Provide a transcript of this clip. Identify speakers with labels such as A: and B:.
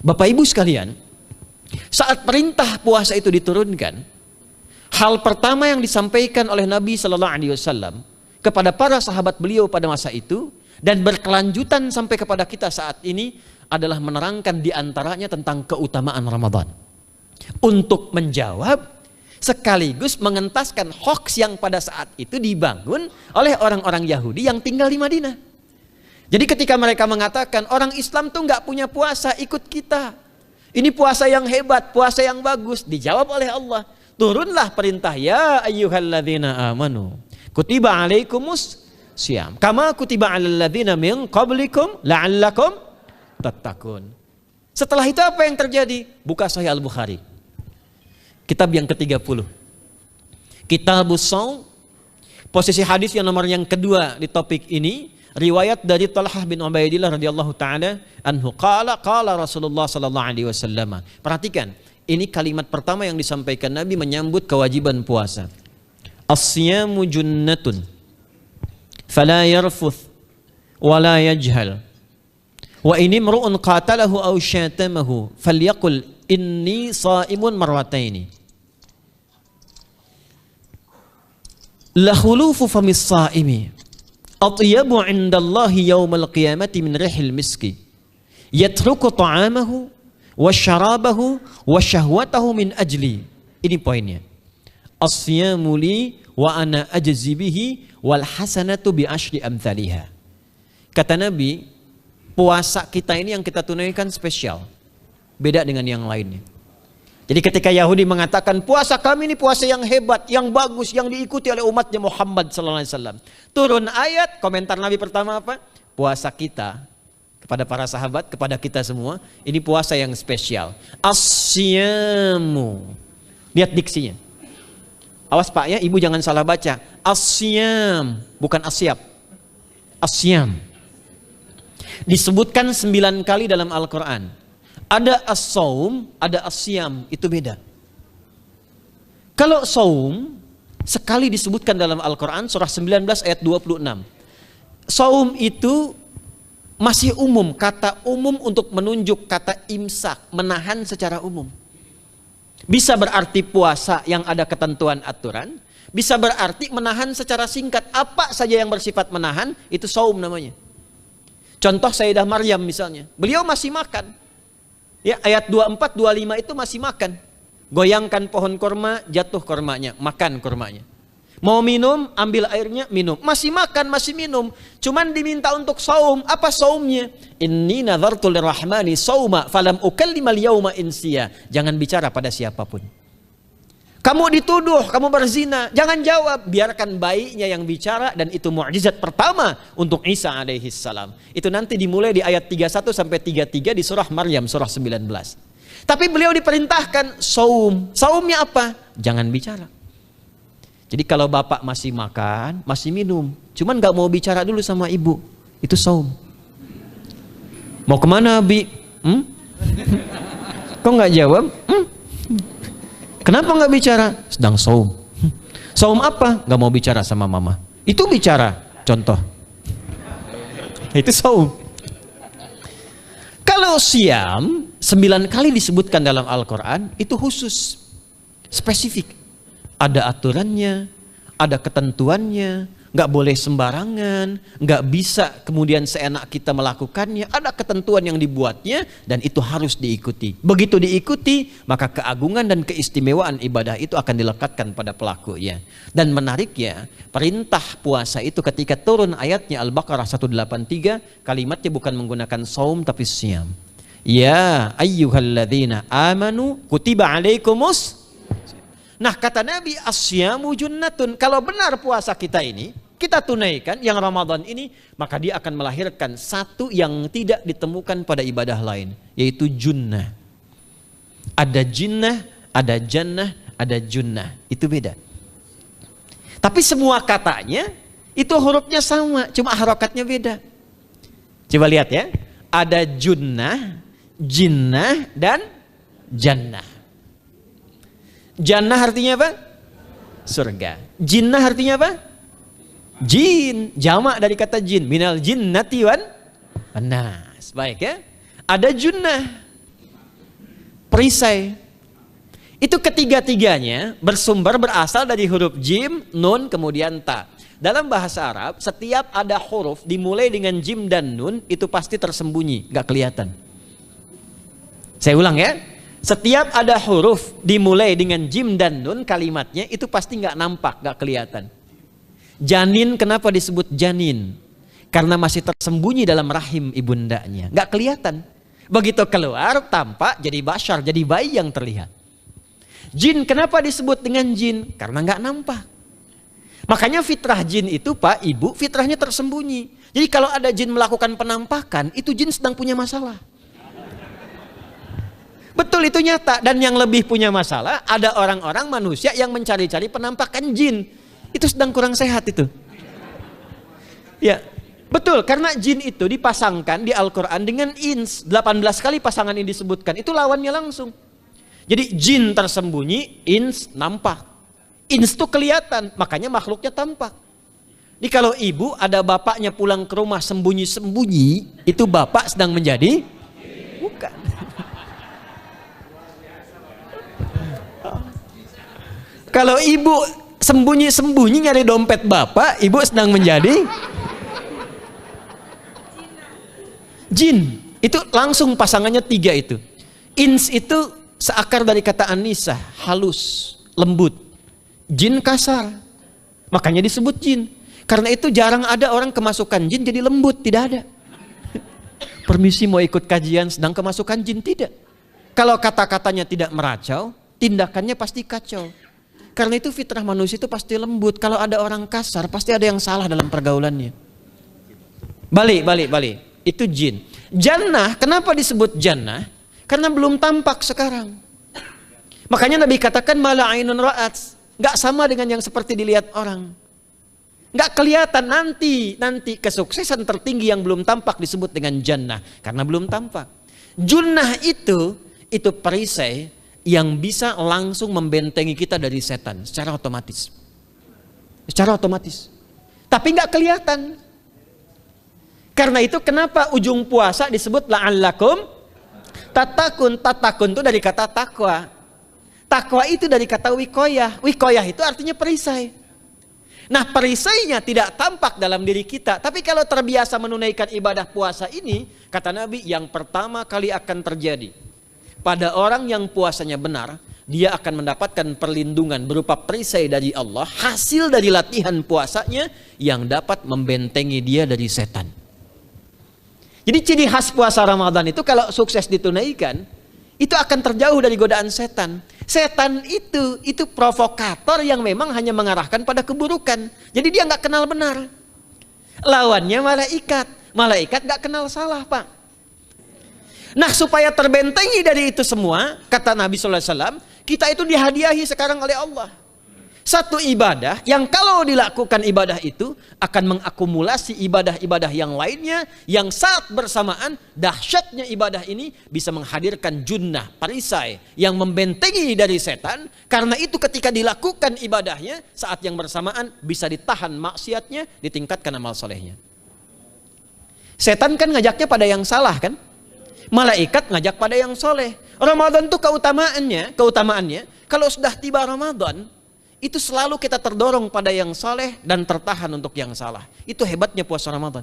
A: Bapak Ibu sekalian, saat perintah puasa itu diturunkan, hal pertama yang disampaikan oleh Nabi Shallallahu Alaihi Wasallam kepada para sahabat beliau pada masa itu dan berkelanjutan sampai kepada kita saat ini adalah menerangkan diantaranya tentang keutamaan Ramadan. Untuk menjawab sekaligus mengentaskan hoaks yang pada saat itu dibangun oleh orang-orang Yahudi yang tinggal di Madinah. Jadi ketika mereka mengatakan orang Islam tuh nggak punya puasa, ikut kita. Ini puasa yang hebat, puasa yang bagus. Dijawab oleh Allah, turunlah perintah, ya ayyuhalladzina amanu kutiba alaikumus syiyam kama kutiba alal ladzina min qablikum la'allakum tattaqun. Setelah itu apa yang terjadi? Buka Sahih Al-Bukhari. Kitab yang ke-30. Kitabus Shaum. Posisi hadis yang nomor yang kedua di topik ini, riwayat dari Talhah bin Ubaidillah radhiyallahu taala anhu qala Rasulullah sallallahu alaihi wasallam. Perhatikan, ini kalimat pertama yang disampaikan Nabi menyambut kewajiban puasa. As-siyamu junnatun fala yarfuth wala yajhal wa in imru'un qatalahu aw syatamahu falyaqul inni shaimun marwataini. La khulufu famis saimi atyabu 'indallahi yaumal qiyamati min rihil miski yatruku ta'amahu wa syarabahu wa syahwatahu min ajli. Ini poinnya. As-siyamu li wa ana ajzi bihi wal hasanatu bi asyri amthaliha. Kata Nabi, puasa kita ini yang kita tunaikan spesial, beda dengan yang lainnya. Jadi ketika Yahudi mengatakan puasa kami ini puasa yang hebat, yang bagus, yang diikuti oleh umatnya Muhammad sallallahu alaihi wasallam. Turun ayat, komentar Nabi pertama apa? Puasa kita kepada para sahabat, kepada kita semua, ini puasa yang spesial. As-siyamu. Lihat diksinya. Awas Pak ya, Ibu jangan salah baca. As-siyam, bukan asyab. As-siyam. Disebutkan 9 kali dalam Al-Quran. Ada as-saum, ada as-siyam, itu beda. Kalau saum sekali disebutkan dalam Al-Quran surah 19 ayat 26. Saum itu masih umum, kata umum untuk menunjuk kata imsak, menahan secara umum. Bisa berarti puasa yang ada ketentuan aturan, bisa berarti menahan secara singkat. Apa saja yang bersifat menahan, itu saum namanya. Contoh Sayyidah Maryam misalnya, beliau masih makan. Ya, ayat 24, 25 itu masih makan. Goyangkan pohon korma, jatuh kormanya, makan kormanya. Mau minum, ambil airnya, minum. Masih makan, masih minum. Cuman diminta untuk saum. Apa saumnya? Inni nadhartu lirrahmani sauma falam ukallimal yauma insiya. Jangan bicara pada siapapun. Kamu dituduh, kamu berzina, jangan jawab. Biarkan bayinya yang bicara, dan itu mukjizat pertama untuk Isa alaihi salam. Itu nanti dimulai di ayat 31 sampai 33 di surah Maryam, surah 19. Tapi beliau diperintahkan saum. Saumnya apa? Jangan bicara. Jadi kalau bapak masih makan, masih minum, cuman gak mau bicara dulu sama ibu, itu saum. Mau kemana Bi? Kok gak jawab? Kenapa gak bicara? Sedang saum. Saum apa? Gak mau bicara sama mama. Itu bicara, contoh. Itu saum. Kalau siam 9 kali disebutkan dalam Al-Quran, itu khusus, spesifik. Ada aturannya, ada ketentuannya, nggak boleh sembarangan, nggak bisa kemudian seenak kita melakukannya. Ada ketentuan yang dibuatnya dan itu harus diikuti. Begitu diikuti, maka keagungan dan keistimewaan ibadah itu akan dilekatkan pada pelakunya. Dan menariknya, perintah puasa itu ketika turun ayatnya Al-Baqarah 183, kalimatnya bukan menggunakan saum tapi siyam. Ya ayyuhalladzina amanu kutiba alaikumus. Nah kata Nabi, asyamu junnatun. Kalau benar puasa kita ini kita tunaikan yang Ramadan ini, maka dia akan melahirkan satu yang tidak ditemukan pada ibadah lain, yaitu junnah. Ada jinnah, ada jannah, ada junnah. Itu beda. Tapi semua katanya itu hurufnya sama, cuma harokatnya beda. Coba lihat ya. Ada junnah, jinnah, dan jannah. Jannah artinya apa? Surga. Jinnah artinya apa? Jin. Jamak dari kata jin. Minal jinnati wan nas. Baik ya. Ada junnah. perisai. Itu ketiga-tiganya bersumber berasal dari huruf jim, nun, kemudian ta. Dalam bahasa Arab, setiap ada huruf dimulai dengan jim dan nun, itu pasti tersembunyi, gak kelihatan. Saya ulang ya. Setiap ada huruf dimulai dengan jim dan nun, kalimatnya itu pasti gak nampak, gak kelihatan. Janin, kenapa disebut janin? Karena masih tersembunyi dalam rahim ibundanya, gak kelihatan. Begitu keluar, tampak jadi bashar, jadi bayi yang terlihat. Jin, kenapa disebut dengan jin? Karena nggak nampak. Makanya fitrah jin itu Pak, Ibu, fitrahnya tersembunyi. Jadi kalau ada jin melakukan penampakan, itu jin sedang punya masalah. Betul, itu nyata. Dan yang lebih punya masalah, ada orang-orang manusia yang mencari-cari penampakan jin. Itu sedang kurang sehat itu. Ya, betul, karena jin itu dipasangkan di Al-Quran dengan ins. 18 kali pasangan ini disebutkan, itu lawannya langsung. Jadi jin tersembunyi, ins nampak. Ins itu kelihatan, makanya makhluknya tampak. Jadi kalau ibu ada bapaknya pulang ke rumah sembunyi-sembunyi, itu bapak sedang menjadi? Bukan. Kalau ibu sembunyi-sembunyi nyari dompet bapak, ibu sedang menjadi? Jin. Itu langsung pasangannya 3 itu. Ins itu seakar dari kata anisah, halus, lembut. Jin kasar, makanya disebut jin. Karena itu jarang ada orang kemasukan jin jadi lembut, tidak ada. Permisi mau ikut kajian sedang kemasukan jin, tidak. Kalau kata-katanya tidak meracau, tindakannya pasti kacau. Karena itu fitrah manusia itu pasti lembut. Kalau ada orang kasar, pasti ada yang salah dalam pergaulannya. Balik. Itu jin. Jannah, kenapa disebut jannah? Karena belum tampak sekarang. Makanya Nabi katakan mala ainun ra'at, nggak sama dengan yang seperti dilihat orang. Nggak kelihatan, nanti kesuksesan tertinggi yang belum tampak disebut dengan jannah karena belum tampak. Junnah itu perisai yang bisa langsung membentengi kita dari setan secara otomatis. Tapi nggak kelihatan. Karena itu kenapa ujung puasa disebut la'allakum tatakun itu dari kata takwa. Takwa itu dari kata wikoyah. Wikoyah itu artinya perisai. Nah, perisainya tidak tampak dalam diri kita. Tapi kalau terbiasa menunaikan ibadah puasa ini, kata Nabi, yang pertama kali akan terjadi pada orang yang puasanya benar, dia akan mendapatkan perlindungan berupa perisai dari Allah, hasil dari latihan puasanya yang dapat membentengi dia dari setan. Jadi ciri khas puasa Ramadan itu kalau sukses ditunaikan, itu akan terjauh dari godaan setan. Setan itu provokator yang memang hanya mengarahkan pada keburukan. Jadi dia nggak kenal benar. Lawannya malaikat. Malaikat nggak kenal salah, Pak. Nah, supaya terbentengi dari itu semua, kata Nabi SAW, kita itu dihadiahi sekarang oleh Allah. Satu ibadah yang kalau dilakukan ibadah itu akan mengakumulasi ibadah-ibadah yang lainnya yang saat bersamaan dahsyatnya ibadah ini bisa menghadirkan junnah, perisai yang membentengi dari setan. Karena itu ketika dilakukan ibadahnya saat yang bersamaan bisa ditahan maksiatnya, ditingkatkan amal solehnya. Setan kan ngajaknya pada yang salah kan? Malaikat ngajak pada yang soleh. Ramadan itu keutamaannya kalau sudah tiba Ramadan itu selalu kita terdorong pada yang saleh dan tertahan untuk yang salah. Itu hebatnya puasa Ramadan.